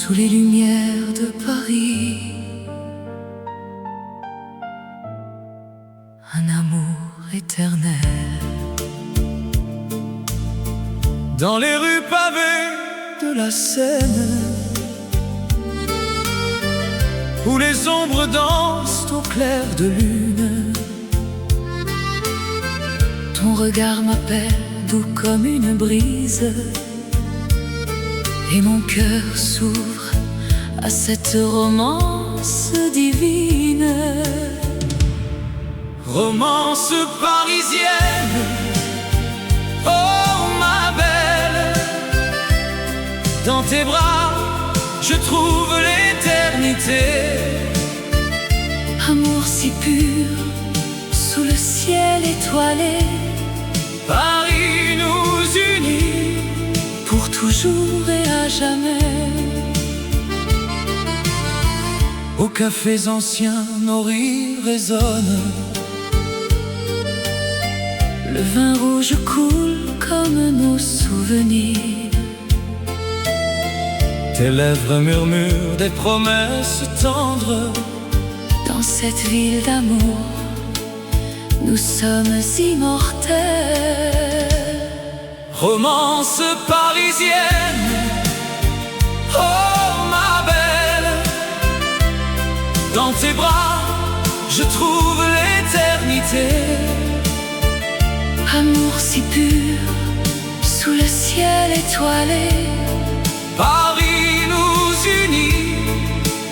sous les lumières de Paris. Un amour éternel. Dans les rues pavées de la Seine, où les ombres dansent au clair de lune, ton regard m'appelle doux comme une brise, et mon cœur s'ouvre à cette romance divine. Romance parisienne, oh ma belle, dans tes bras je trouve l'éternité. Amour si pur, sous le ciel étoilé, Paris nous unit pour toujours et à jamais. Aux cafés anciens, nos rires résonnent. Le vin rouge coule comme nos souvenirs. Tes lèvres murmurent des promesses tendres. Dans cette ville d'amour, nous sommes immortels. Romance parisienne, oh ma belle, dans tes bras je trouve l'éternité. Amour si pur, sous le ciel étoilé, Paris nous unit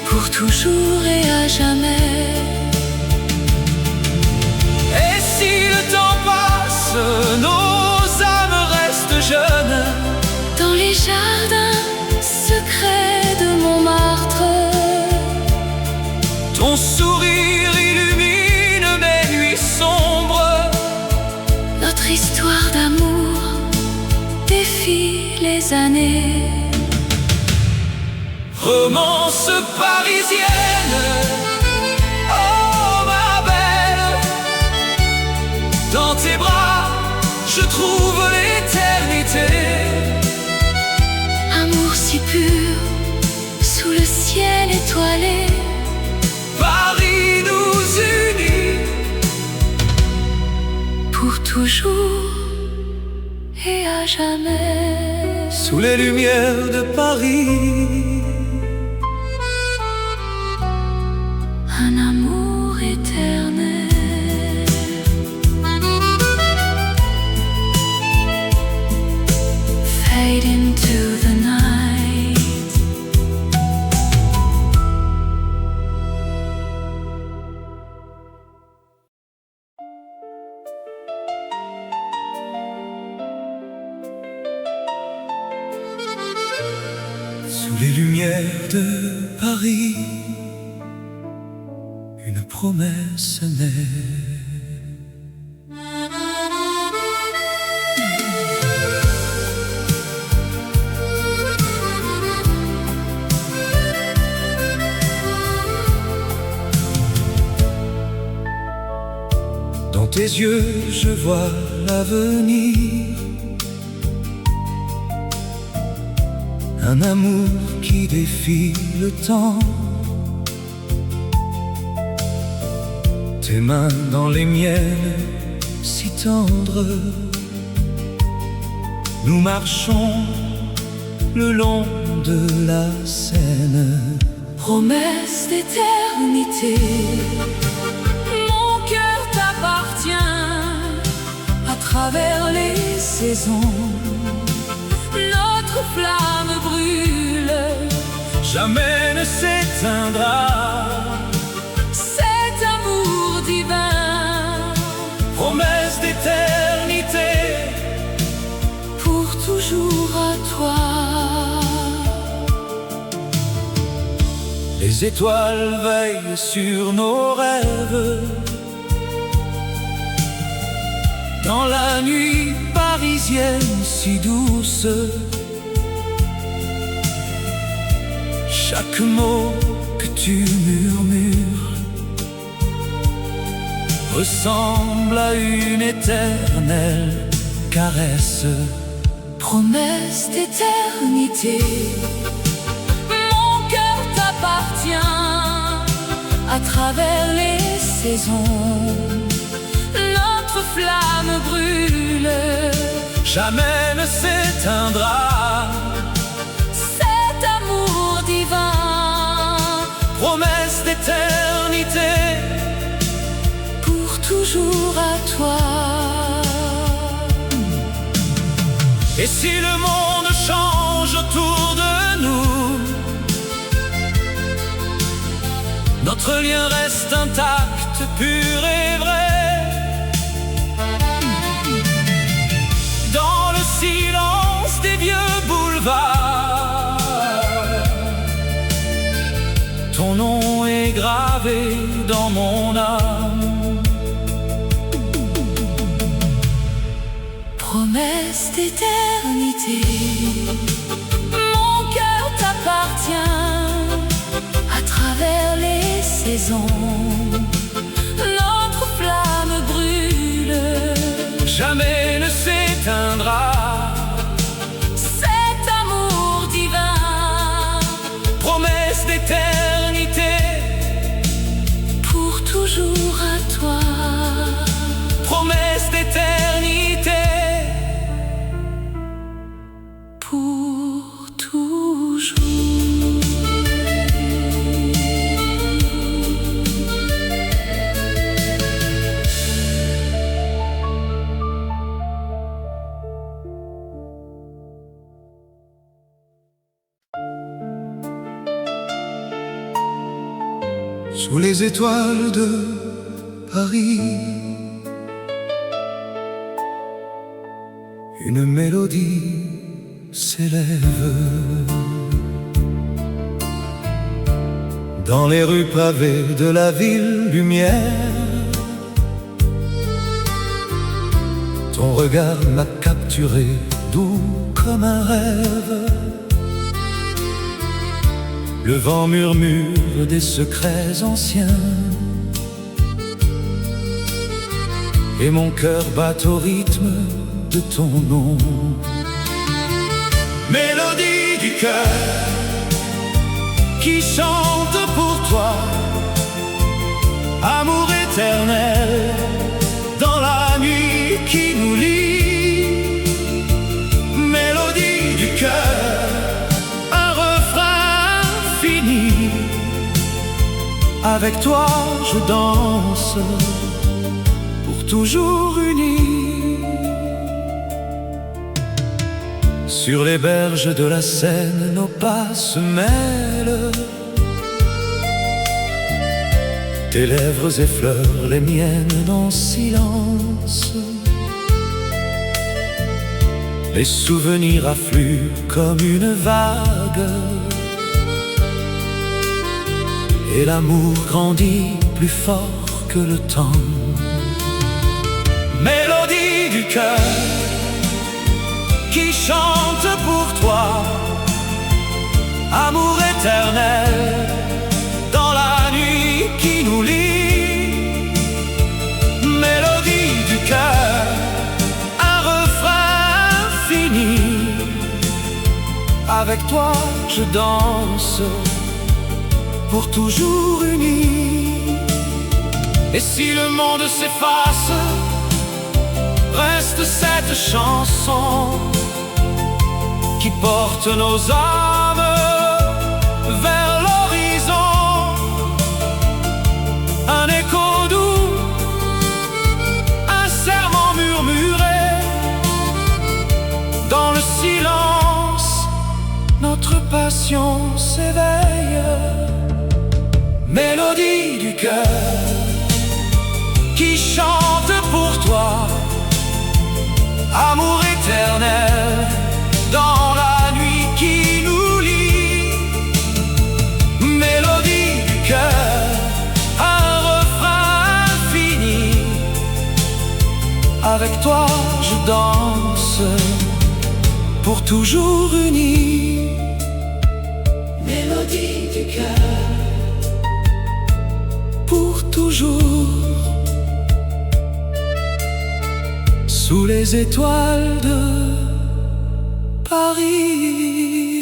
pour toujours et à jamais. Et si le temps passe, nos âmes restent jeunes. Dans les jardins secrets de Montmartre, Ton sourire illumine mes nuits sombres. notre histoire d'amour défie les années. Romance parisienne, oh ma belle, dans tes bras je trouve l'éternité. Amour si pur, sous le ciel étoilé, Paris nous unit pour toujours et à jamais. sous les lumières de Paris. Un amour éternel. Fade into the night. Sous les lumières de Paris, une promesse naît. Dans tes yeux, je vois l'avenir. Un amour qui défie le temps. Tes mains dans les miennes, si tendres. Nous marchons le long de la Seine. Promesse d'éternité, mon cœur t'appartient à travers les saisons. Notre flamme brûle, Jamais ne s'éteindra. cet amour divin, Promesse d'éternité, pour toujours à toi. les étoiles veillent sur nos rêves. Dans la nuit parisienne si douce, chaque mot que tu murmures ressemble à une éternelle caresse. Promesse d'éternité, mon t'appartient. À travers les saisons, notre flamme brûle, jamais ne s'éteindra. Cet amour divin, Promesse d'éternité, pour toujours à toi. Et si le monde change autour de nous, notre lien reste intact, pur et vrai. Dans le silence des vieux boulevards, ton nom est gravé dans mon âme. Promesse d'éternité, mon cœur t'appartient. À travers les saisons, notre flamme brûle, jamais ne s'éteindra. Cet amour divin, Promesse d'éternité, pour toujours à toi. promesse d'éternité, Pour toujours. Sous les étoiles de Paris, une mélodie s'élève. Dans les rues pavées de la ville lumière, ton regard m'a capturé, doux comme un rêve. Le vent murmure des secrets anciens, et mon cœur bat au rythme de ton nom. Mélodie du cœur qui chante pour toi, amour éternel dans la nuit qui nous lie. Mélodie du cœur, un refrain fini. Avec toi je danse, pour toujours unis. Sur les berges de la Seine, nos pas se mêlent. Tes lèvres effleurent les miennes en silence. Les souvenirs affluent comme une vague, et l'amour grandit plus fort que le temps. Mélodie du cœur qui chante pour toi, amour éternel dans la nuit qui nous lie. Mélodie du cœur, un refrain fini. Avec toi je danse, pour toujours unis. Et si le monde s'efface, reste cette chanson qui porte nos âmes vers l'horizon. Un écho doux, un serment murmuré. Dans le silence, notre passion s'éveille. Mélodie du cœur qui chante pour toi, amour éternel dans la nuit qui nous lie. Mélodie du cœur, un refrain fini. Avec toi je danse, pour toujours unis. Mélodie du cœur, pour toujours. Sous les étoiles de Paris.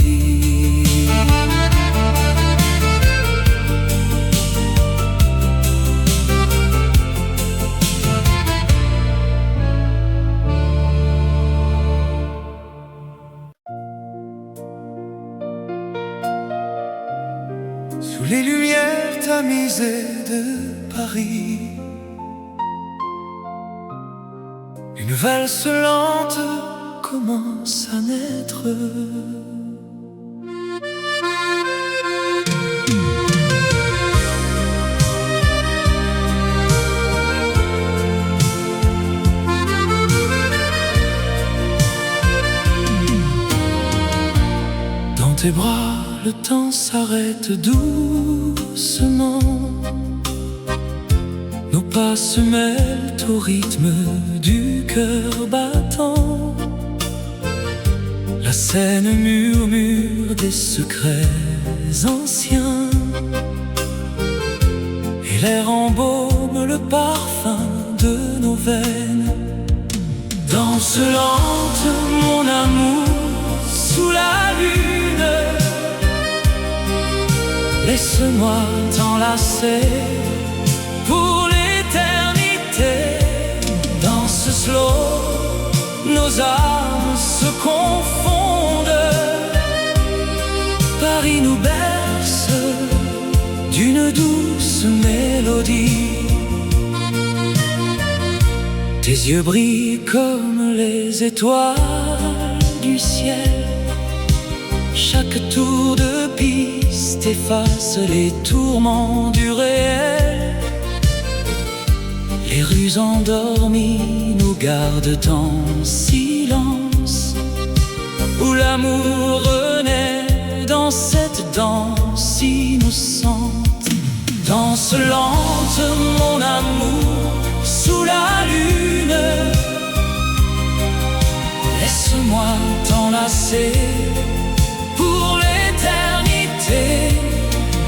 tamisée de Paris. Une valse lente commence à naître. Dans tes bras, le temps s'arrête doucement. Nos pas se mêlent au rythme du cœur battant. La Seine murmure des secrets anciens, et l'air embaume le parfum de nos veines. Danse lente, mon amour, sous la lune. Laisse-moi t'enlacer pour l'éternité. Danse slow, nos âmes se confondent. Paris nous berce d'une douce mélodie. Tes yeux brillent comme les étoiles du ciel. Chaque tour de piste efface les tourments du réel. Les rues endormies nous gardent en silence, où l'amour renaît dans cette danse innocente. Danse lente, mon amour, sous la lune. Laisse-moi t'enlacer pour l'éternité.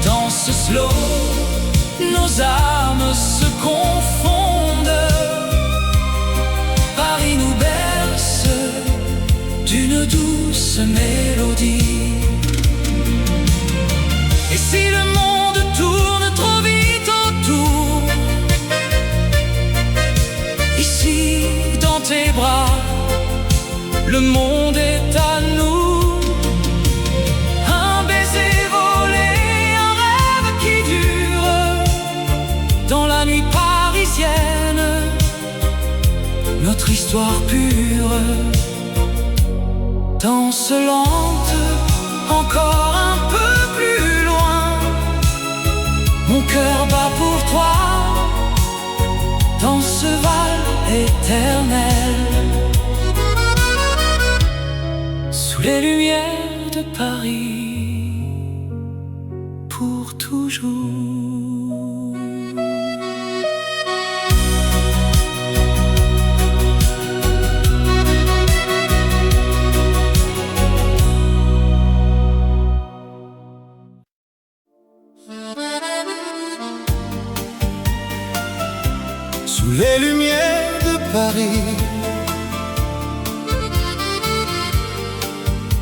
Danse slow, nos âmes se confondent. Paris nous berce d'une douce mélodie. Et si le monde tourne trop vite autour, ici dans tes bras, le monde est à nous. Un baiser volé, un rêve qui dure dans la nuit parisienne, notre histoire pure. Danse lente, encore un peu plus loin. Mon cœur bat pour toi dans ce val éternel. Sous les lumières de Paris, pour toujours. Sous les lumières de Paris,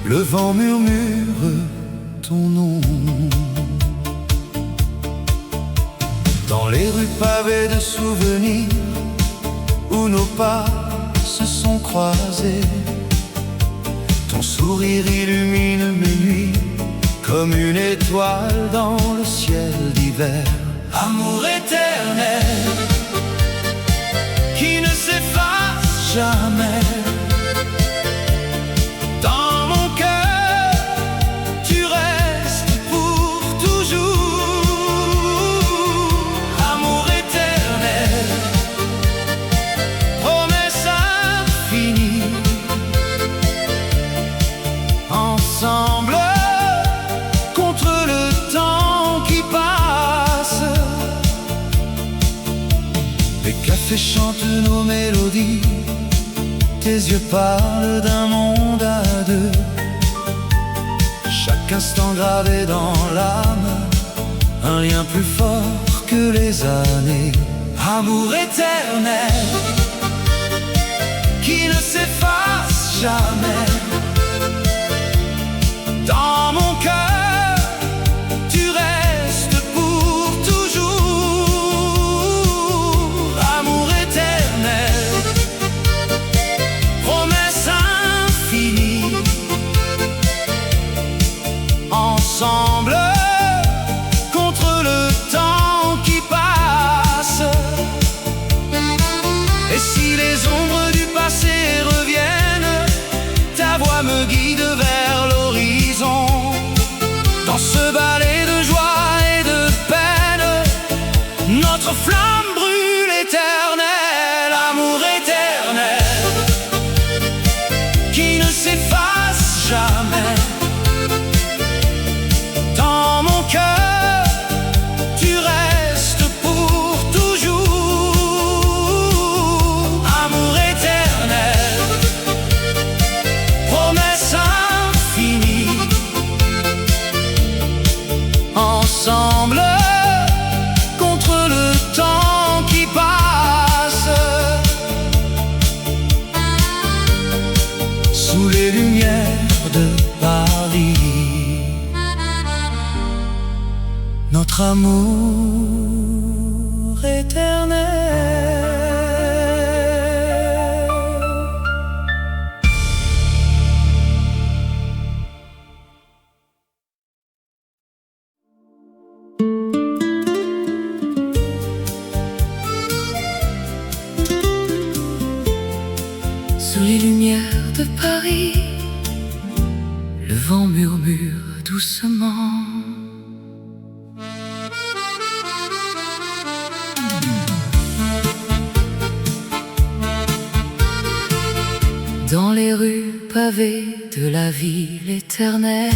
le vent murmure ton nom. Dans les rues pavées de souvenirs, où nos pas se sont croisés, ton sourire illumine mes nuits comme une étoile dans le ciel d'hiver. Amour éternel qui ne s'efface jamais. Dans mon cœur, tu restes pour toujours. Amour éternel, promesse infinie. Ensemble, contre le temps qui passe. Les cafés chantent nos mélodies. Tes yeux parlent d'un monde à deux. Chaque instant gravé dans l'âme, un lien plus fort que les années. Amour éternel qui ne s'efface jamais. Dans mon cœur, tu restes pour toujours. Amour éternel, promesse infinie. Ensemble, contre le temps notre amour éternel. Sous les lumières de Paris, le vent murmure doucement. Dans les rues pavées de la ville éternelle,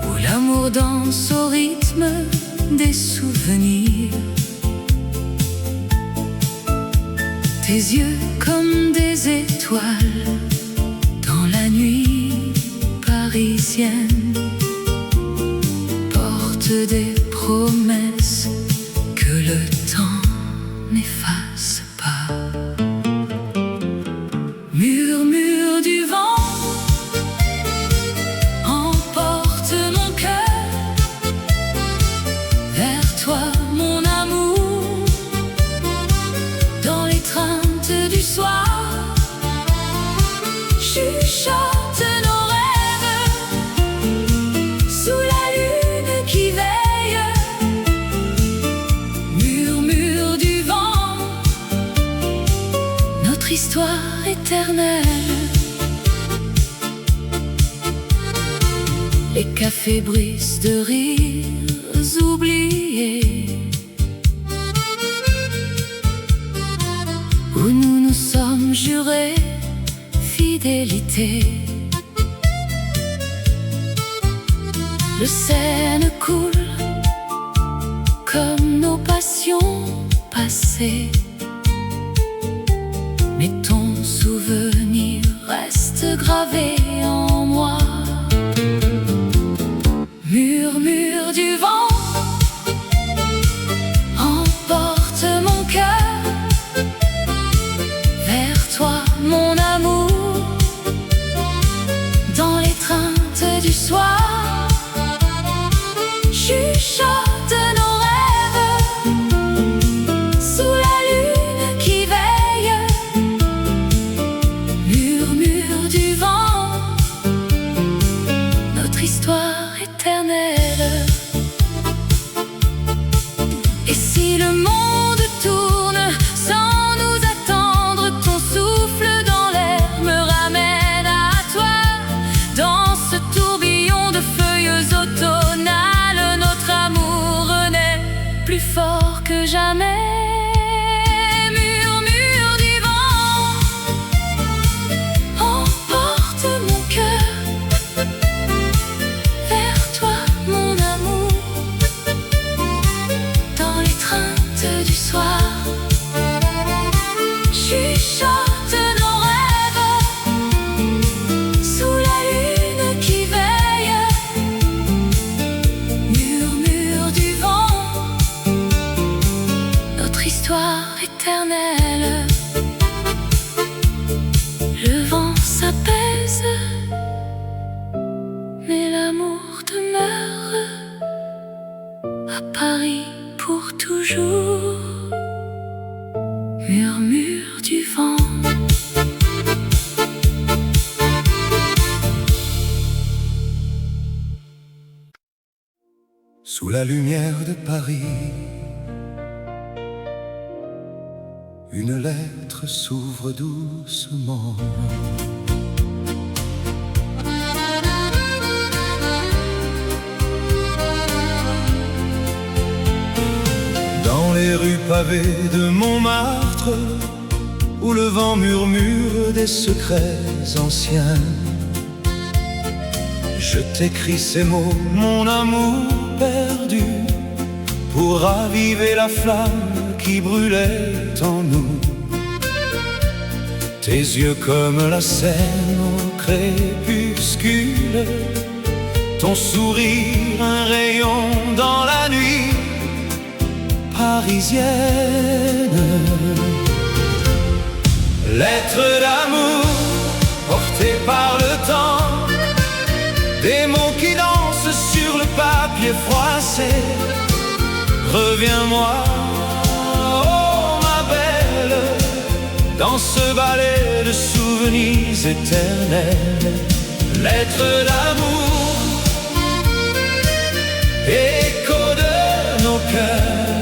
où l'amour danse au rythme des souvenirs. Tes yeux comme des étoiles dans la nuit parisienne portent des promesses que le temps n'efface pas. Murmure du vent emporte mon cœur vers toi, mon amour, dans l'étreinte du soir. Chuchote nos rêves sous la lune qui veille. Murmure du vent, notre histoire éternelle. Les cafés bruissent de rires oubliés, où nous nous sommes jurés fidélité. Le Seine coule comme nos passions passées, mais ton souvenir reste gravé en moi. Murmure du vent emporte mon cœur vers toi, mon amour, dans l'étreinte du soir. Chuchote nos rêves sous la lune qui veille. Murmure du vent, notre histoire éternelle. Et si le monde tourne sans nous attendre, ton souffle dans l'air me ramène à toi. Dans ce tourbillon de feuilles automnales, notre amour renaît plus fort que jamais. Murmure du vent emporte mon cœur vers toi, mon amour, dans l'étreinte du soir. Chuchote nos rêves sous la lune qui veille. Murmure du vent, notre histoire éternelle. Le vent s'apaise, mais l'amour demeure à Paris pour toujours. Murmure du vent. Sous la lumière de Paris, une lettre s'ouvre doucement. Dans les rues pavées de Montmartre, où le vent murmure des secrets anciens, je t'écris ces mots, mon amour perdu, pour raviver la flamme qui brûlait en nous. Tes yeux comme la Seine au crépuscule, ton sourire un rayon dans la nuit parisienne. Lettre d'amour portée par le temps, des mots qui dansent papier froissé. Reviens-moi, oh ma belle, dans ce ballet de souvenirs éternels. Lettres d'amour, écho de nos cœurs,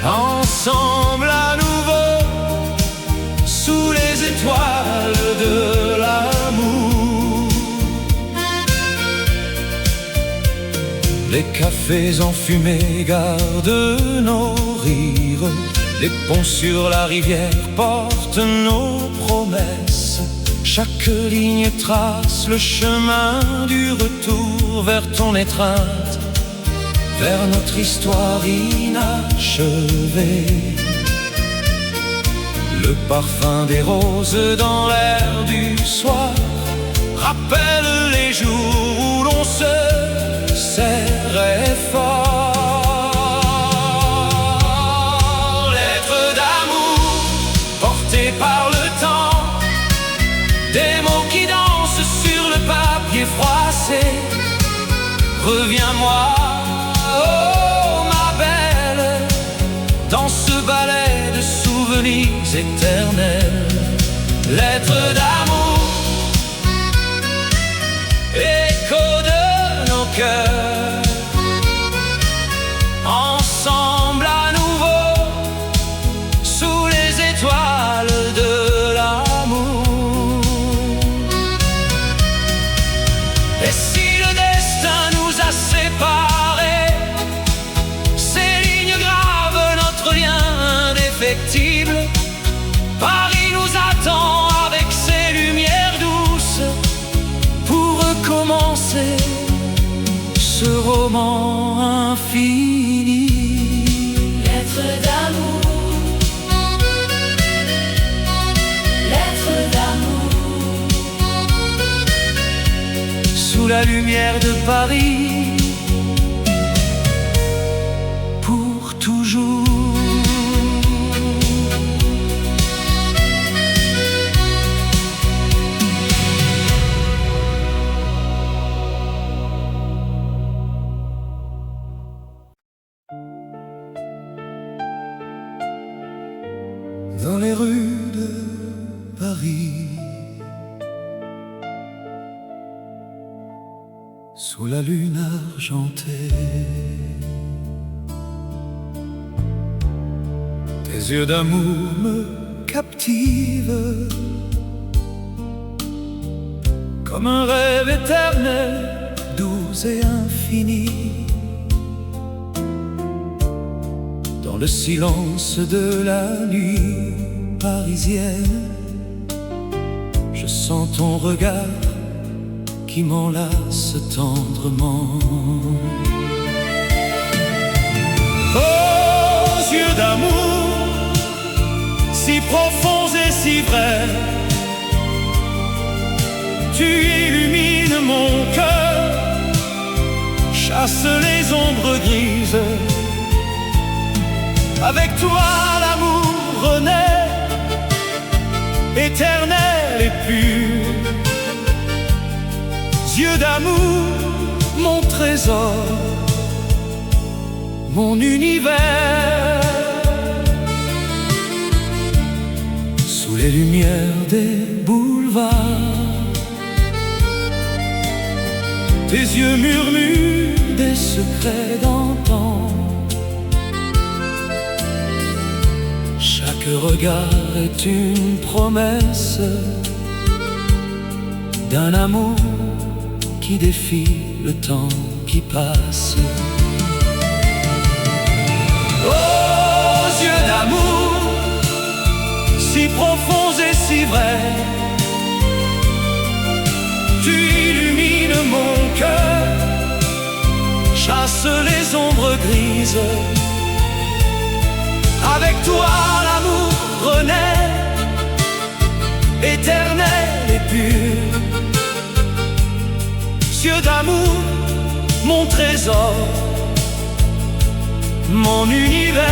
ensemble à nouveau, sous les étoiles de l'amour. Les cafés enfumés gardent nos rires, les ponts sur la rivière portent nos promesses. Chaque ligne trace le chemin du retour vers ton étreinte, vers notre histoire inachevée. Le parfum des roses dans l'air du soir rappelle les jours où l'on se serrait fort. Lettres d'amour portées par le temps, des mots qui dansent sur le papier froissé. Reviens-moi, oh ma belle, dans ce ballet de souvenirs éternels. Lettres d'amour, écho de nos cœurs, ensemble à nouveau, sous les étoiles de l'amour. Et si le destin nous a séparés, ces lignes gravent notre lien indéfectible. Paris nous attend avec ses lumières douces pour recommencer ce roman infini. Lettres d'amour, lettres d'amour, Sous la lumière de Paris, pour toujours. Dans les rues de Paris, sous la lune argentée, tes yeux d'amour me captivent, comme un rêve éternel, doux et infini. Dans le silence de la nuit parisienne, je sens ton regard qui m'enlace tendrement. Oh, yeux d'amour, si profonds et si vrais, tu illumines mon cœur, chasse les ombres grises. Avec toi l'amour renaît, éternel et pur. Yeux d'amour, mon trésor, mon univers. Sous les lumières des boulevards, tes yeux murmurent des secrets d'antan. Chaque regard est une promesse d'un amour qui défie le temps qui passe. Oh, yeux d'amour, si profonds et si vrais, tu illumines mon cœur, chasse les ombres grises. Avec toi l'amour renaît, éternel et pur. Yeux d'amour, mon trésor, mon univers.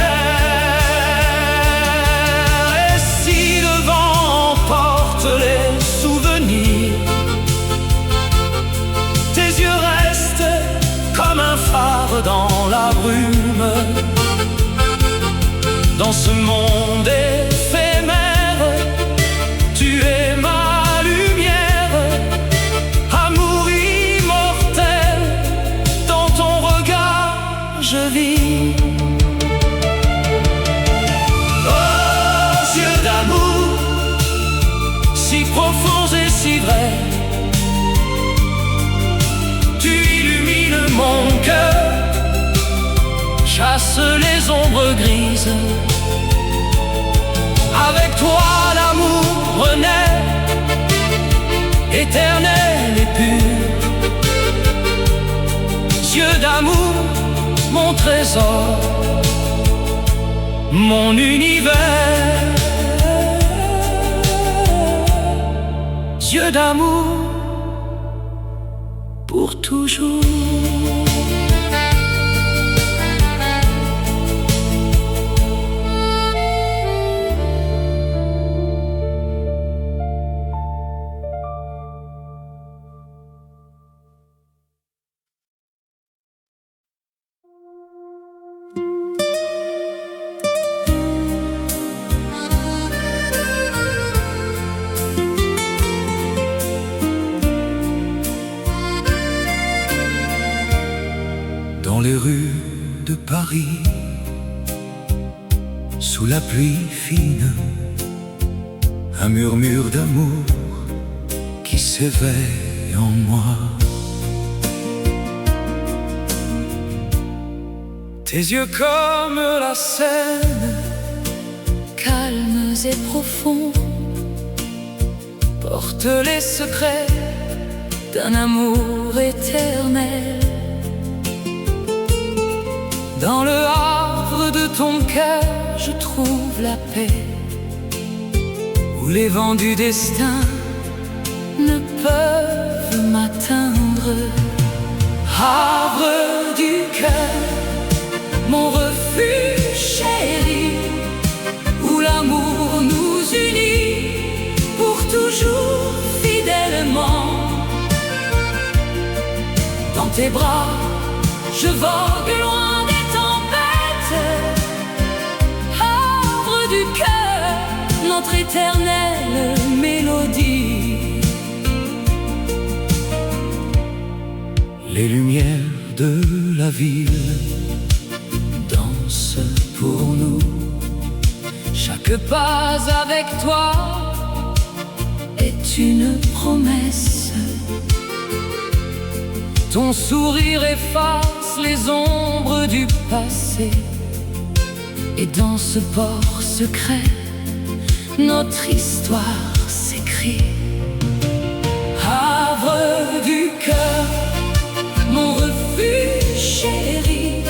Et si le vent emporte les souvenirs, tes yeux restent phare dans la brume. Dans ce monde éphémère, tu es ma lumière, amour immortel, dans ton regard je vis. Oh, yeux d'amour, si profonds et si vrais, tu illumines mon cœur, chasse les ombres grises. Avec toi l'amour renaît, éternel et pur. Yeux d'amour, mon trésor, mon univers. Yeux d'amour, pour toujours. Dans les rues de Paris, sous la pluie fine, un murmure d'amour qui s'éveille en moi. Tes yeux comme la Seine, calmes et profonds, portent les secrets d'un amour éternel. Dans le havre de ton cœur, je trouve la paix, où les vents du destin ne peuvent m'atteindre. Havre du cœur, mon refuge chéri, où l'amour nous unit pour toujours fidèlement. Dans tes bras, je vogue loin des tempêtes. Havre du cœur, notre éternelle mélodie. Les lumières de la ville dansent pour nous. Chaque pas avec toi est une promesse. Ton sourire efface les ombres du passé, et dans ce port secret, notre histoire s'écrit. Havre du cœur, mon refuge chéri,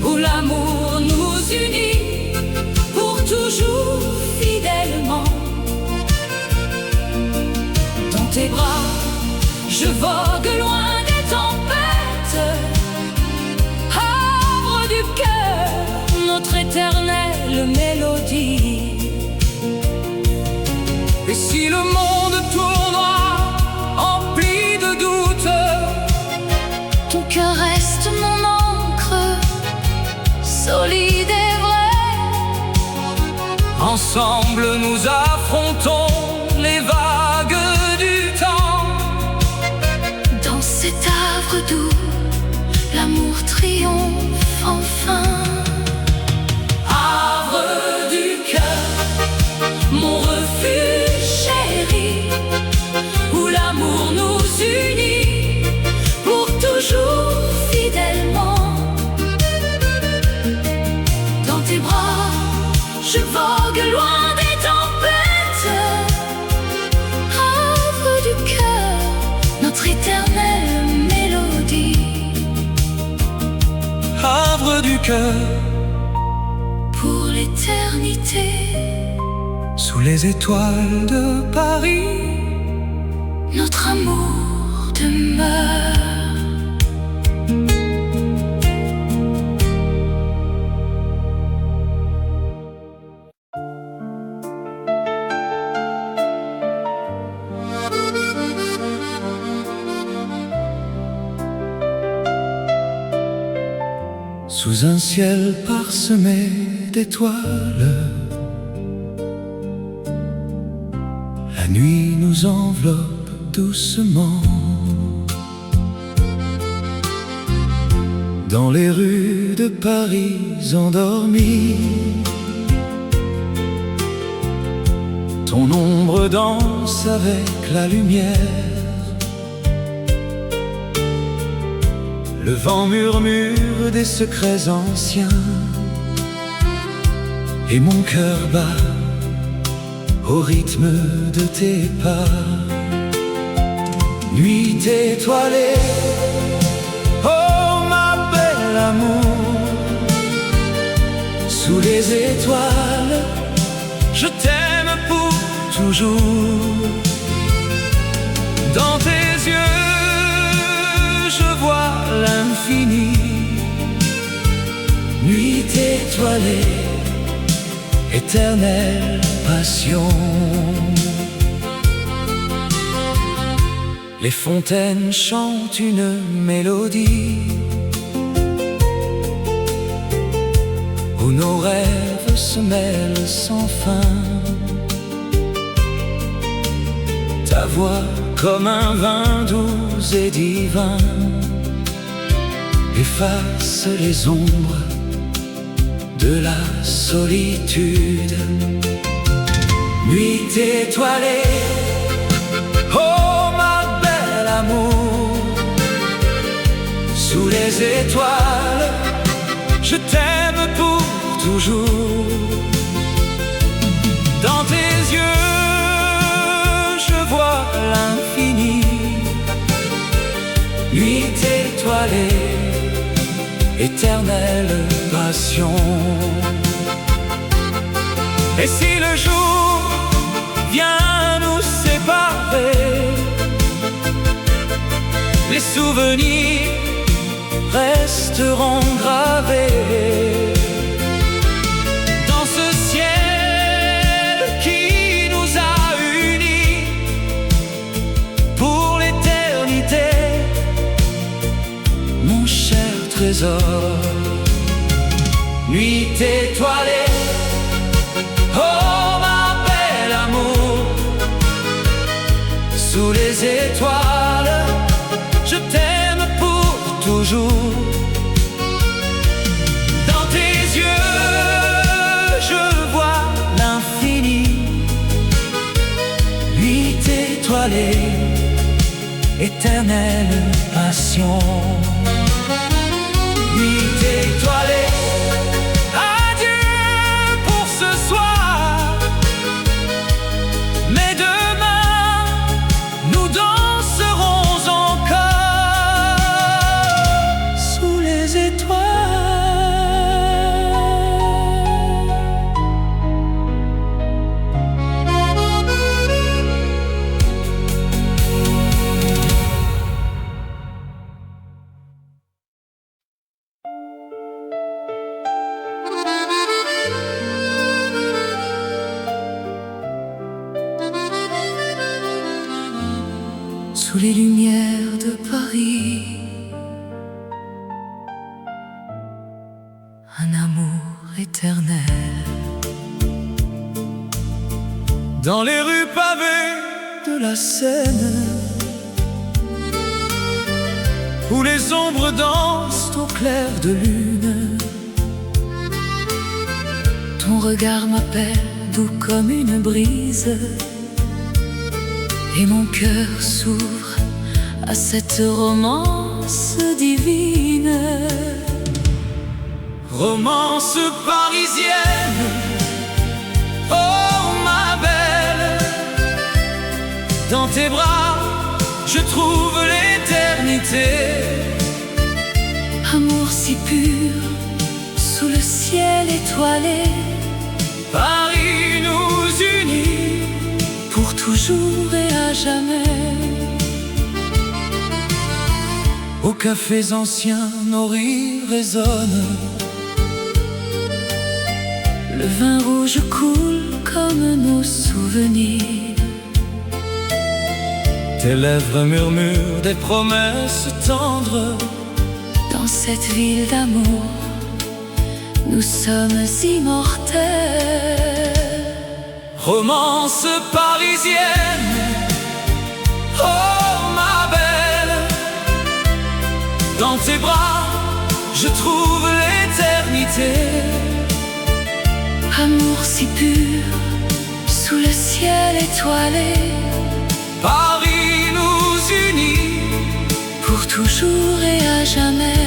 où l'amour nous unit pour toujours fidèlement. Dans tes bras, je vogue loin des tempêtes. Havre du cœur, notre éternelle mélodie. Et si le monde tournera empli de doutes, ton cœur reste mon encre, solide et vrai. ensemble nous affrontons les vagues du temps. Dans cet havre doux, l'amour triomphe enfin. Havre du cœur, mon refuge chéri, où l'amour nous unit pour toujours fidèlement. Dans tes bras, je vogue loin des tempêtes. Havre du cœur, notre éternelle mélodie. Havre du cœur, pour l'éternité. sous les étoiles de Paris, Notre amour demeure. sous un ciel parsemé d'étoiles. La nuit nous enveloppe doucement. Dans les rues de Paris endormies, ton ombre danse avec la lumière. Le vent murmure des secrets anciens, et mon cœur bat au rythme de tes pas. Nuit étoilée, oh ma belle amour, sous les étoiles, je t'aime pour toujours. Dans tes yeux, je vois l'infini. Nuit étoilée, éternelle passion. Les fontaines chantent une mélodie où nos rêves se mêlent sans fin. Ta voix comme un vin doux et divin efface les ombres de la solitude. Nuit étoilée, oh ma belle amour, sous les étoiles, je t'aime pour toujours. Dans tes yeux, je vois l'infini. Nuit étoilée, éternelle passion. Et si le jour vient nous séparer, les souvenirs resteront gravés dans ce ciel qui nous a unis pour l'éternité, mon cher trésor. Nuit étoilée, oh ma belle amour, sous les étoiles, je t'aime pour toujours. Dans tes yeux, je vois l'infini. Nuit étoilée, éternelle passion. Nuit étoilée, adieu pour ce soir, mais demain nous danserons encore sous les étoiles. Sous les lumières de Paris, un amour éternel. Dans les rues pavées de la Seine, où les ombres dansent au clair de lune, ton regard m'appelle doux comme une brise, et mon cœur s'ouvre à cette romance divine. Romance parisienne, oh ma belle, dans tes bras je trouve l'éternité. Amour si pur, sous le ciel étoilé, Paris nous unit pour toujours et à jamais. Aux cafés anciens, nos rires résonnent, le vin rouge coule comme nos souvenirs. Tes lèvres murmurent des promesses tendres. Dans cette ville d'amour, nous sommes immortels. Romance parisienne, oh ma belle, dans tes bras je trouve l'éternité. Amour si pur, sous le ciel étoilé, Paris nous unit, pour toujours et à jamais.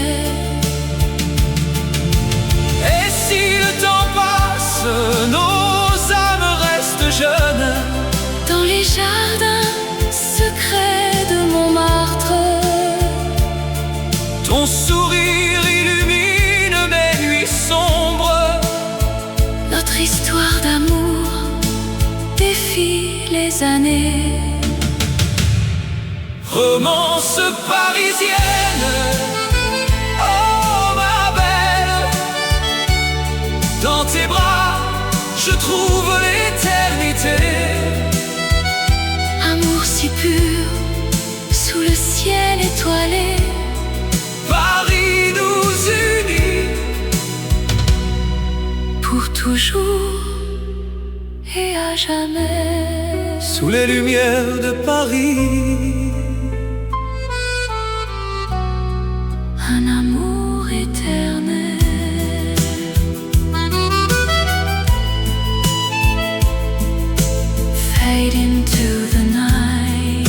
et si le temps passe, nos âmes restent jeunes. Dans les jardins secrets de Montmartre, Ton sourire illumine mes nuits sombres. notre histoire d'amour défie les années. Romance parisienne, oh ma belle, dans tes bras je trouve l'éternité. Amour si pur, sous le ciel étoilé, Paris nous unit, pour toujours et à jamais. sous les lumières de Paris. Un amour éternel. Fade into the night.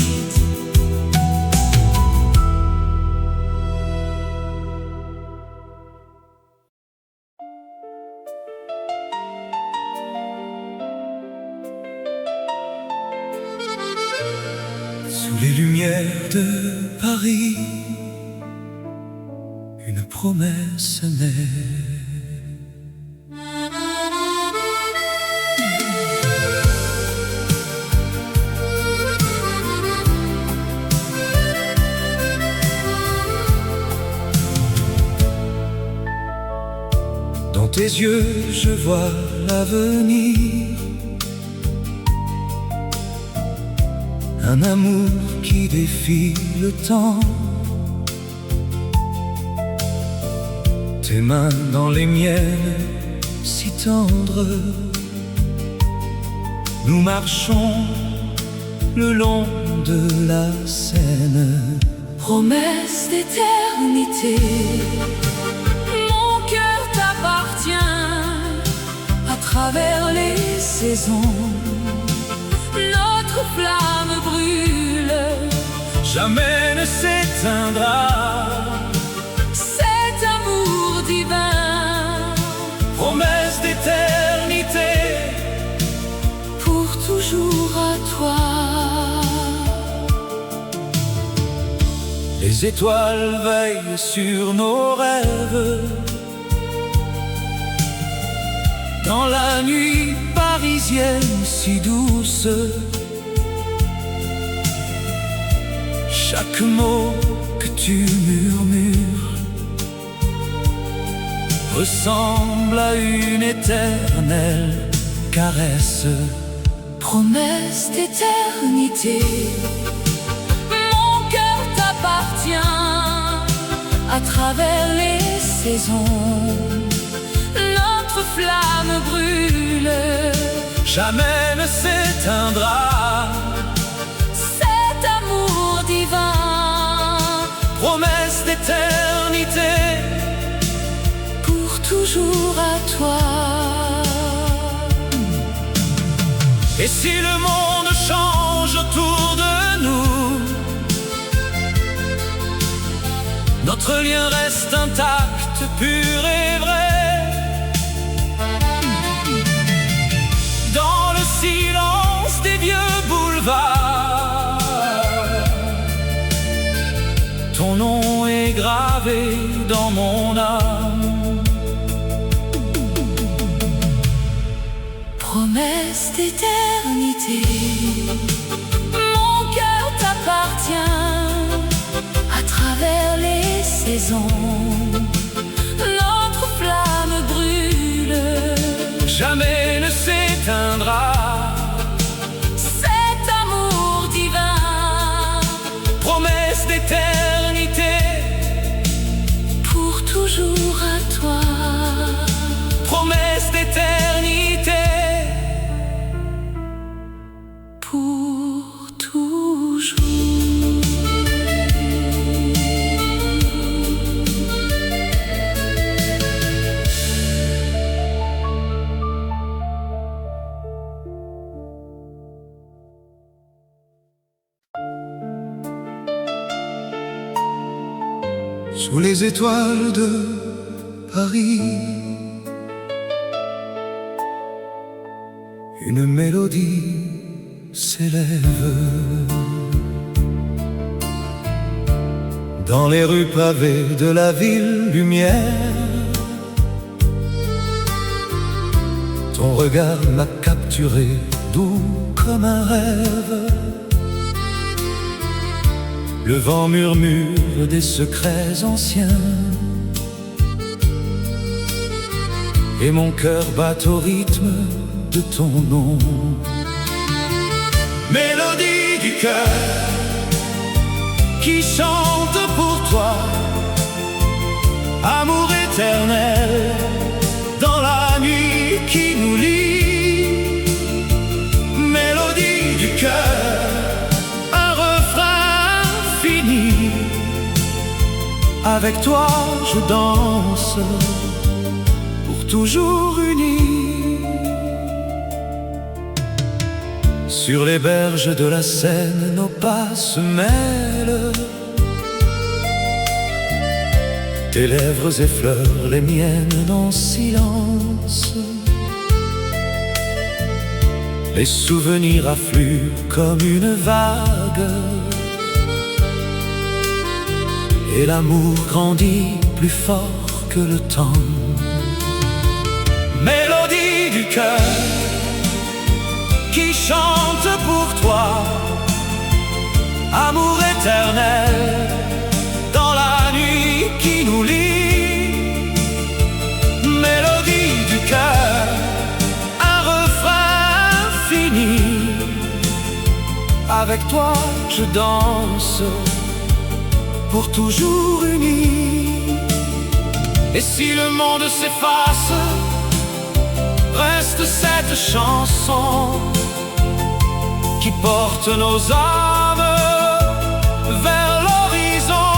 Sous les lumières de Paris, une promesse naît. Dans tes yeux, je vois l'avenir. Un amour qui défie le temps. Tes mains dans les miennes, si tendres. Nous marchons le long de la Seine. Promesse d'éternité. Mon cœur t'appartient à travers les saisons. Notre flamme brûle, Jamais ne s'éteindra. cet amour divin, Promesse d'éternité, pour toujours à toi. les étoiles veillent sur nos rêves. Dans la nuit parisienne si douce, chaque mot que tu murmures ressemble à une éternelle caresse. Promesse d'éternité. Mon cœur t'appartient à travers les saisons. Notre flamme brûle, Jamais ne s'éteindra. cet amour divin, Promesse d'éternité, pour toujours à toi. et si le monde change autour de nous, notre lien reste intact, pur et vrai. Dans le silence des vieux boulevards, ton nom est gravé dans mon âme. Promesse d'éternité. Mon cœur t'appartient à travers les saisons. Notre flamme brûle, Jamais ne s'éteindra. cet amour divin, Promesse d'éternité, pour toujours à toi. sous les étoiles de Paris. Une mélodie s'élève dans les rues pavées de la ville lumière. Ton regard m'a capturé, doux comme un rêve. Le vent murmure des secrets anciens, et mon cœur bat au rythme de ton nom. Mélodie du cœur qui chante pour toi, amour éternel dans la nuit qui nous lie. Mélodie du cœur, un refrain fini. Avec toi je danse, pour toujours unis. Sur les berges de la Seine, nos pas se mêlent. Tes lèvres effleurent les miennes en silence. Les souvenirs affluent comme une vague, et l'amour grandit plus fort que le temps. Mélodie du cœur qui chante pour toi, amour éternel dans la nuit qui nous lie. Mélodie du cœur, un refrain fini. Avec toi je danse, pour toujours unis. Et si le monde s'efface, reste cette chanson qui porte nos âmes vers l'horizon.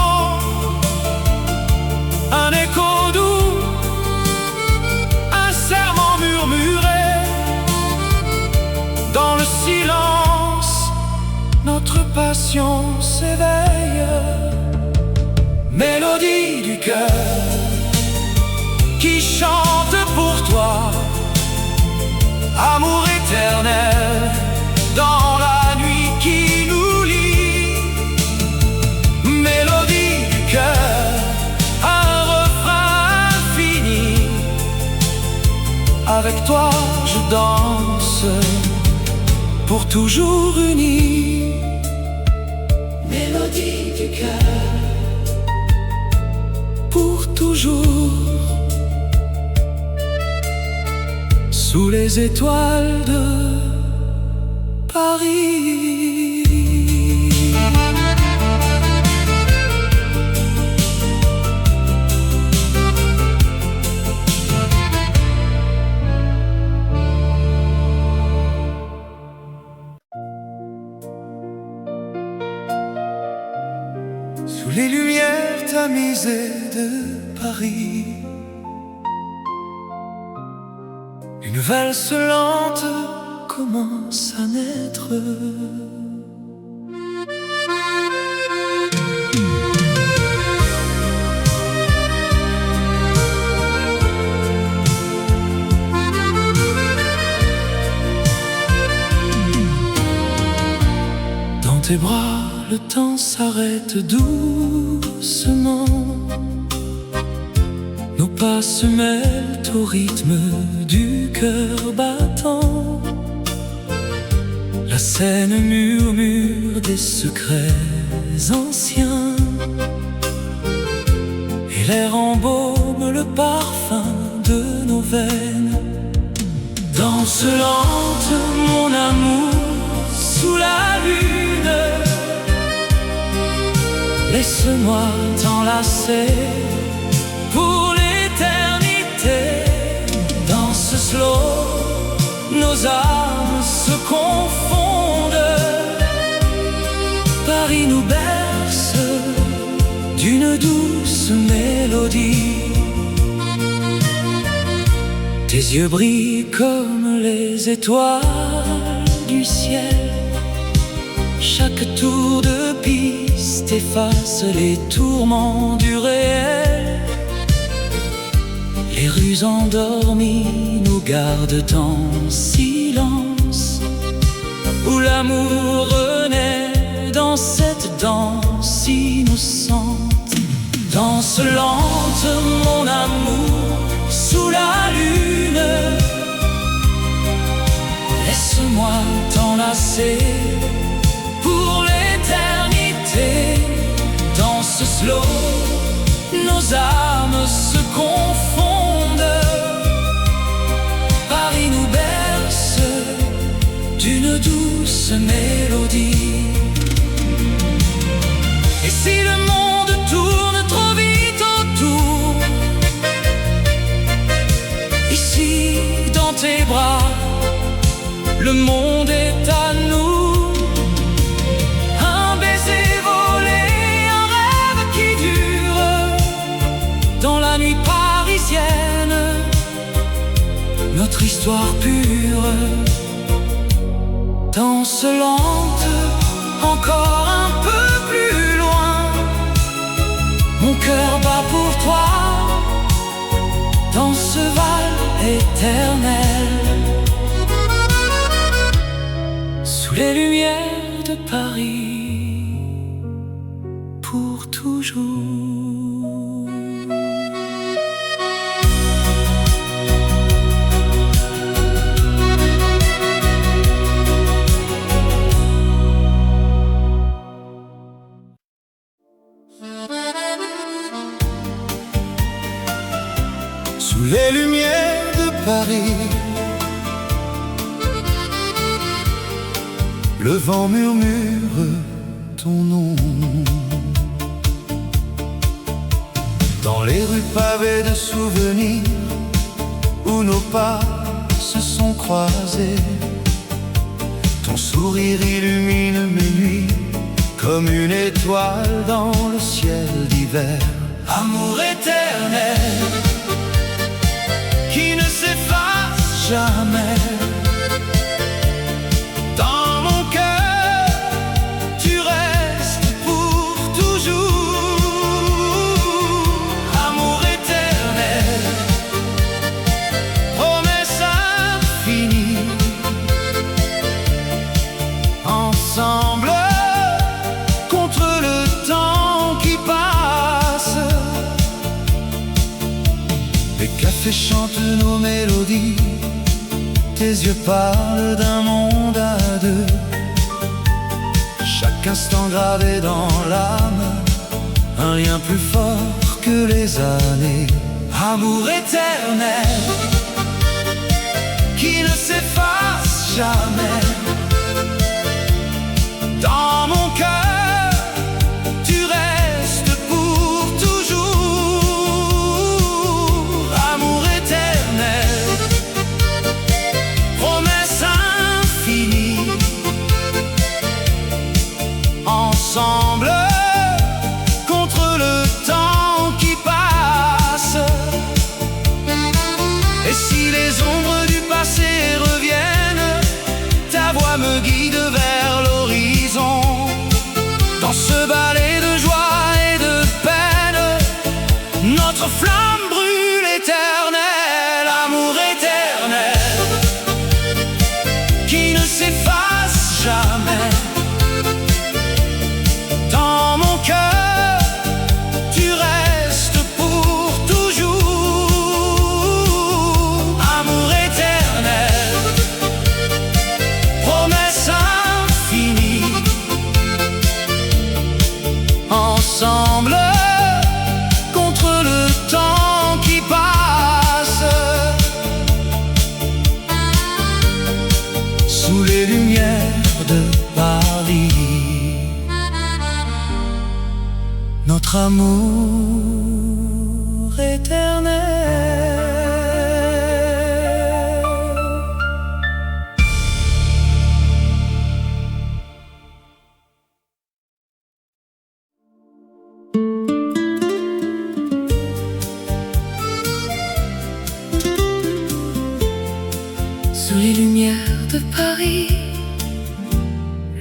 Un écho doux, un serment murmuré. Dans le silence, notre passion s'éveille. Mélodie du cœur qui chante pour toi, amour éternel dans la nuit qui nous lie. Mélodie du cœur, un refrain fini. Avec toi je danse, pour toujours unis. Mélodie du cœur, pour toujours. Sous les étoiles de Paris. Sous les lumières tamisées de Paris, une valse lente commence à naître. Dans tes bras, le temps s'arrête doucement. Nos pas se mêlent au rythme du cœur battant. La Seine murmure des secrets anciens, et l'air embaume le parfum de nos veines. Danse lente, mon amour, sous la lune. Laisse-moi t'enlacer pour l'éternité. Dans ce slow, nos âmes se confondent. Paris nous berce d'une douce mélodie. Tes yeux brillent comme les étoiles du ciel. Chaque tour de piste efface les tourments du réel. Les rues endormies nous gardent en silence, où l'amour renaît dans cette danse innocente. Danse lente, mon amour, sous la lune. Laisse-moi t'enlacer pour l'éternité. Danse slow, nos âmes se confondent. Paris nous berce d'une douce mélodie. Et si le monde tourne trop vite autour, ici dans tes bras, le monde est à nous. Un baiser volé, un rêve qui dure dans la nuit parisienne, notre histoire pure. Danse lente, encore un peu plus loin. Mon cœur bat pour toi dans ce val éternel, sous les lumières de Paris, pour toujours. Sous les lumières de Paris, le vent murmure ton nom. Dans les rues pavées de souvenirs, où nos pas se sont croisés, ton sourire illumine mes nuits comme une étoile dans le ciel d'hiver. Amour éternel qui ne s'efface jamais. Dans mon cœur, tu restes pour toujours. Amour éternel, promesse infinie. Ensemble, contre le temps qui passe. Les cafés chantent nos mélodies, tes yeux parlent d'un monde à deux. Chaque instant gravé dans l'âme, un lien plus fort que les années. amour éternel qui ne s'efface jamais. Dans mon cœur, tu restes pour toujours. Amour éternel, promesse infinie. Ensemble, contre le temps qui passe. Et si les ombres du passé reviennent, ta voix me guide vers l'horizon. Dans ce ballet de joie et de peine, notre flamme brûle éternelle. Amour éternel qui ne s'efface jamais. Dans mon cœur, tu restes pour toujours. Amour éternel, promesse infinie. Ensemble, contre le temps qui passe. Sous les lumières de Paris, notre amour éternel. Sous les lumières de Paris,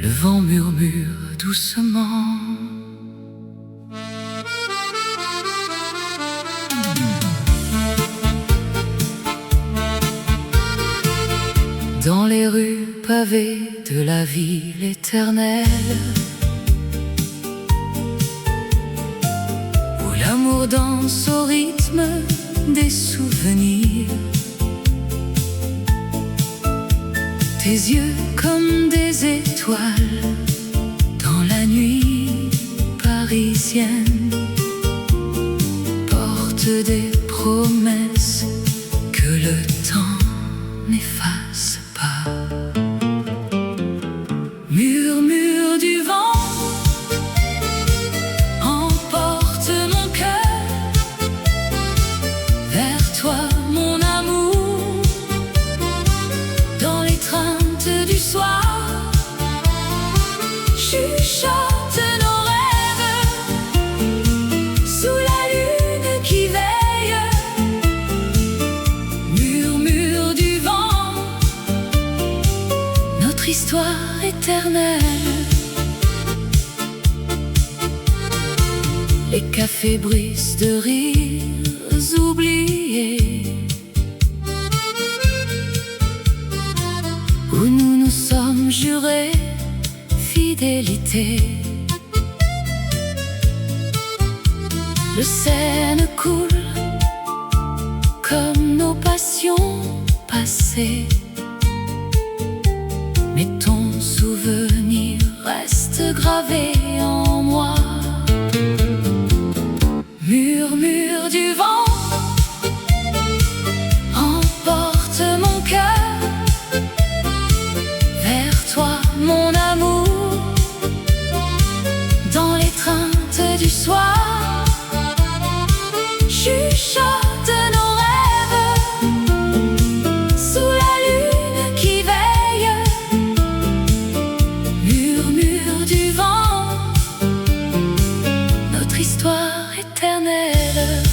le vent murmure doucement. Dans les rues pavées de la ville éternelle, où l'amour danse au rythme des souvenirs, tes yeux comme des étoiles dans la nuit parisienne portent des promesses que le temps n'efface pas. Murmure du vent emporte mon cœur vers toi, mon amour, dans l'étreinte du soir. Chuchote nos rêves sous la lune qui veille. Murmure du vent, notre histoire éternelle. Les cafés brisent de rires oubliés, où nous nous sommes jurés fidélité. Le Seine coule comme nos passions passées, mais ton souvenir reste gravé en moi. Murmure du vent emporte mon cœur vers toi, mon amour, dans l'étreinte du soir. Chuchote nos rêves sous la lune qui veille. Murmure du vent, notre histoire éternelle.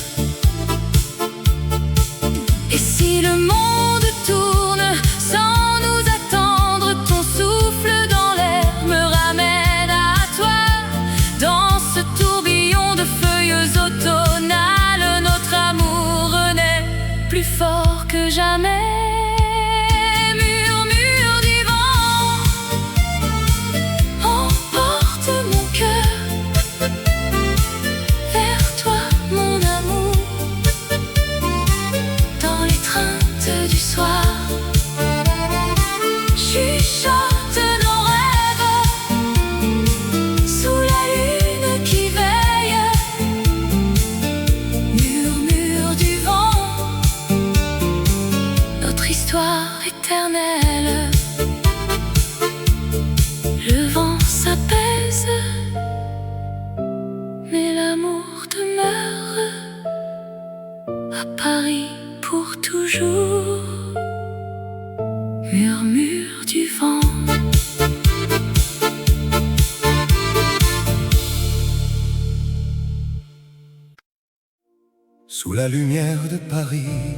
Et si le monde tourne sans nous attendre, ton souffle dans l'air me ramène à toi. Dans ce tourbillon de feuilles automnales, notre amour renaît plus fort que jamais. Murmure du vent emporte mon cœur vers toi, mon amour, dans l'étreinte du soir. Chuchote nos rêves sous la lune qui veille. Murmure du vent, notre histoire éternelle. Le vent s'apaise, mais l'amour demeure à Paris pour toujours. Murmure du vent. Sous la lumière de Paris,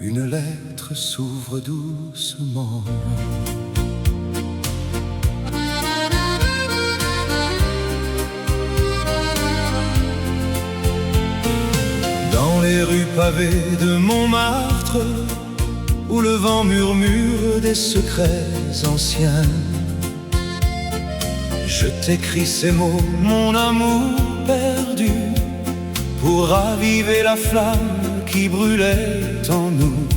une lettre s'ouvre doucement. Dans les rues pavées de Montmartre, où le vent murmure des secrets anciens, je t'écris ces mots, mon amour perdu, pour raviver la flamme qui brûlait en nous.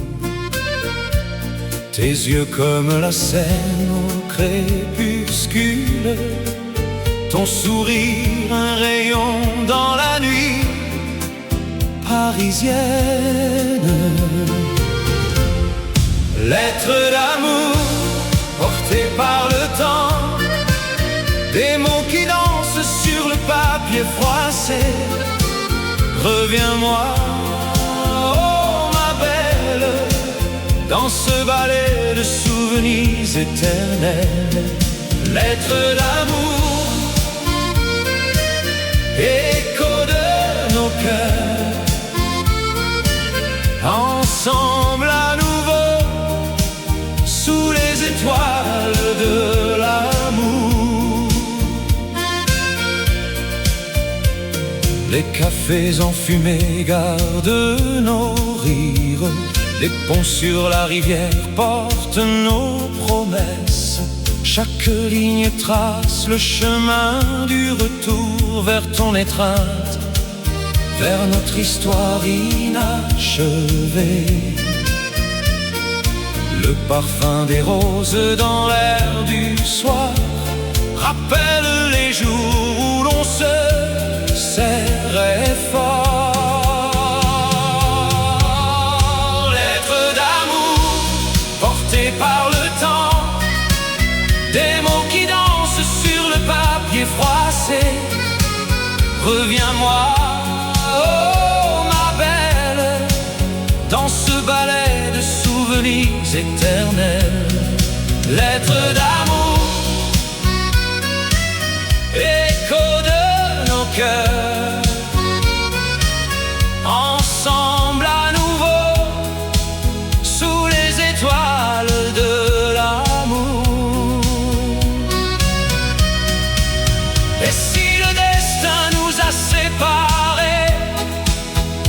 Tes yeux comme la Seine au crépuscule, ton sourire un rayon dans la nuit parisienne. Lettre d'amour portée par le temps, des mots qui dansent sur le papier froissé. Reviens-moi, oh ma belle, dans ce ballet de souvenirs éternels. Lettre d'amour, écho de nos cœurs, ensemble à nouveau sous les étoiles. Les cafés enfumés gardent nos rires. Les ponts sur la rivière portent nos promesses. Chaque ligne trace le chemin du retour vers ton étreinte, vers notre histoire inachevée. Le parfum des roses dans l'air du soir rappelle les jours où l'on se serrait fort. Lettres d'amour portées par le temps, des mots qui dansent sur le papier froissé. Reviens-moi, oh ma belle, dans ce ballet de souvenirs éternels. Lettres d'amour, écho de nos cœurs, ensemble à nouveau, sous les étoiles de l'amour. Et si le destin nous a séparés,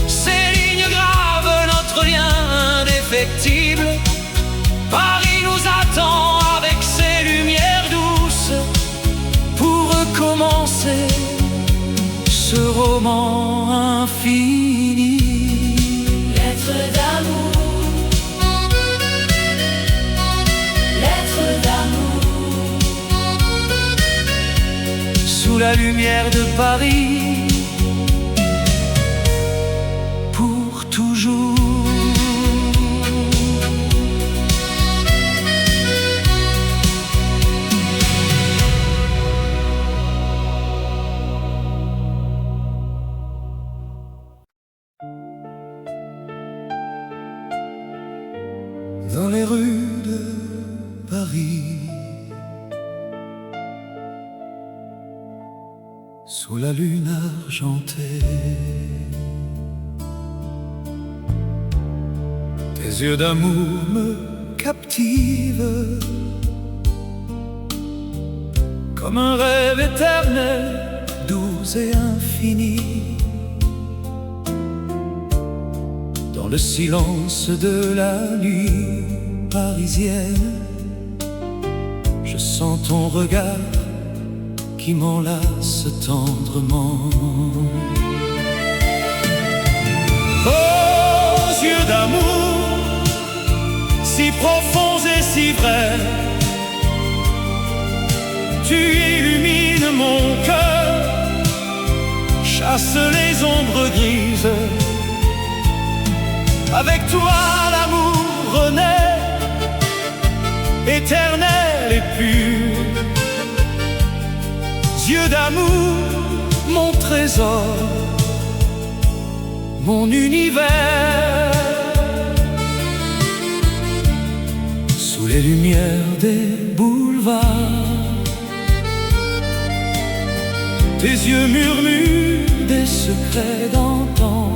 ces lignes gravent notre lien indéfectible. Paris nous attend avec ses lumières douces pour recommencer ce roman infini. Lettres d'amour, lettres d'amour, Sous la lumière de Paris, pour toujours. Dans les rues de Paris, sous la lune argentée, tes yeux d'amour me captivent, comme un rêve éternel, doux et infini. Dans le silence de la nuit parisienne, je sens ton regard qui m'enlace tendrement. Oh, yeux d'amour, si profonds et si vrais, tu illumines mon cœur, chasse les ombres grises. Avec toi l'amour renaît, éternel et pur. Yeux d'amour, mon trésor, mon univers. Sous les lumières des boulevards, tes yeux murmurent des secrets d'antan.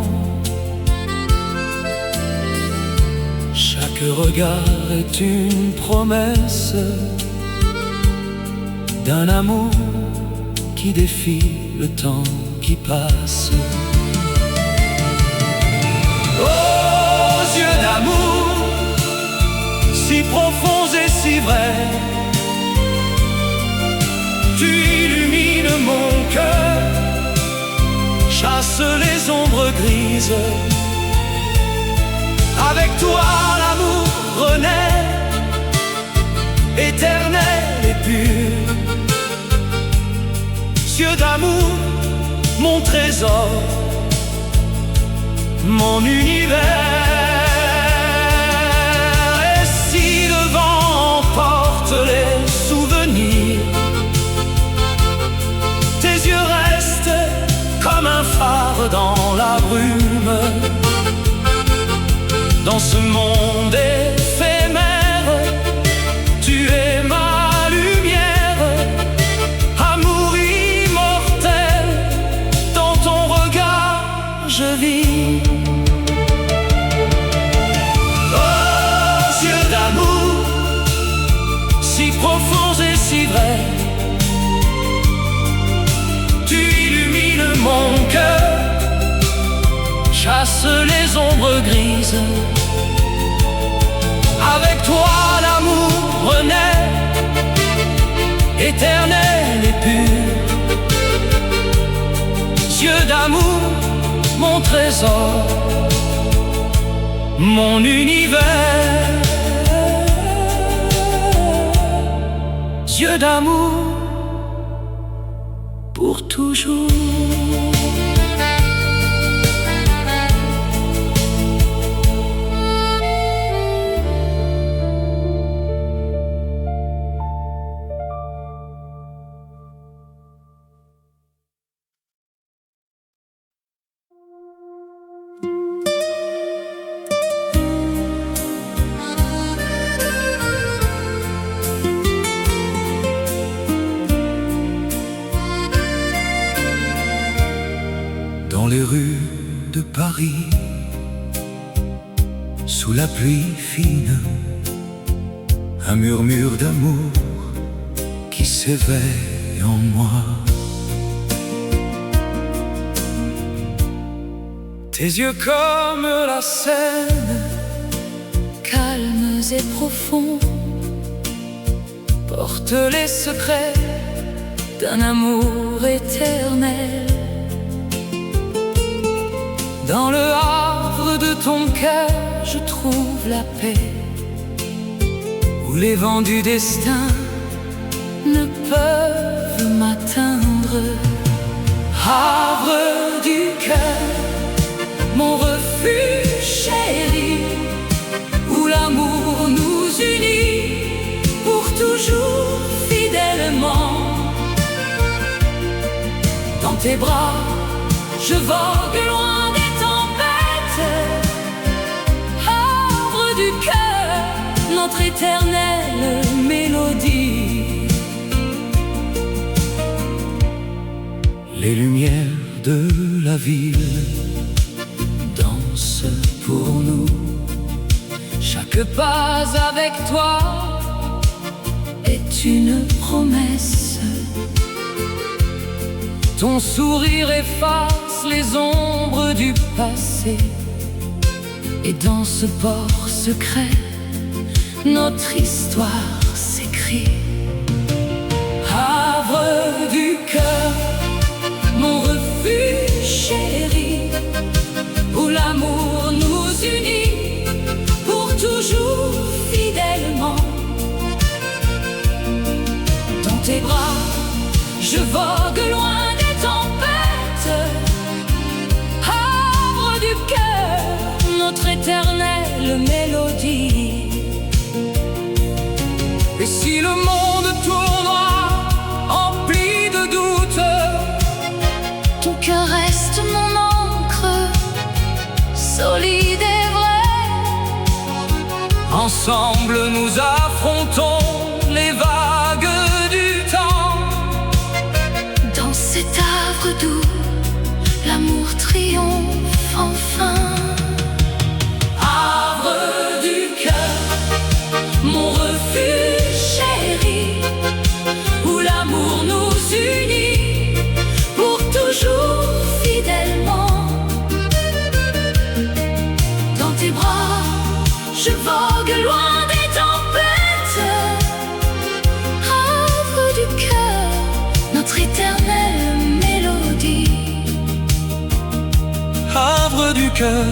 Chaque regard est une promesse d'un amour qui défie le temps qui passe. Oh, yeux d'amour, si profonds et si vrais, tu illumines mon cœur, chasse les ombres grises. Avec toi l'amour renaît, éternel et pur. Yeux d'amour, mon trésor, mon univers. Et si le vent emporte les souvenirs, tes yeux restent comme un phare dans la brume. Dans ce monde éphémère, tu es ma lumière, amour immortel, dans ton regard je vis. Oh, yeux d'amour, si profonds et si vrais, tu illumines mon cœur, chasse les ombres grises. Avec toi l'amour renaît, éternel et pur. Yeux d'amour, mon trésor, mon univers. Yeux d'amour pour toujours. Dans les rues de Paris, sous la pluie fine, un murmure d'amour qui s'éveille en moi. Tes yeux comme la Seine, Calmes et profonds, portent les secrets d'un amour éternel. dans le havre de ton cœur. Je trouve la paix où les vents du destin ne peuvent m'atteindre. Havre du cœur, mon refuge chéri, où l'amour nous unit pour toujours fidèlement. Dans tes bras, je vogue loin des tempêtes. Havre du cœur, notre éternelle mélodie. Les lumières de la ville dansent pour nous. Chaque pas avec toi Est une promesse. ton sourire efface les ombres du passé. Et dans ce port secret, notre histoire s'écrit. Havre du cœur, mon refuge chéri, où l'amour nous unit pour toujours fidèlement. Dans tes bras, je vogue loin des tempêtes. Havre du cœur, notre éternelle mélodie. Et si le monde tournera empli de doutes, Ton cœur reste mon encre, solide et vrai. ensemble nous affrontons les vagues du temps. Dans cet havre doux, l'amour triomphe enfin. Havre du cœur, mon refuge chéri, où l'amour nous unit Pour toujours fidèlement. dans tes bras. Je vogue loin des tempêtes. Havre du cœur, notre éternelle mélodie. Havre du cœur,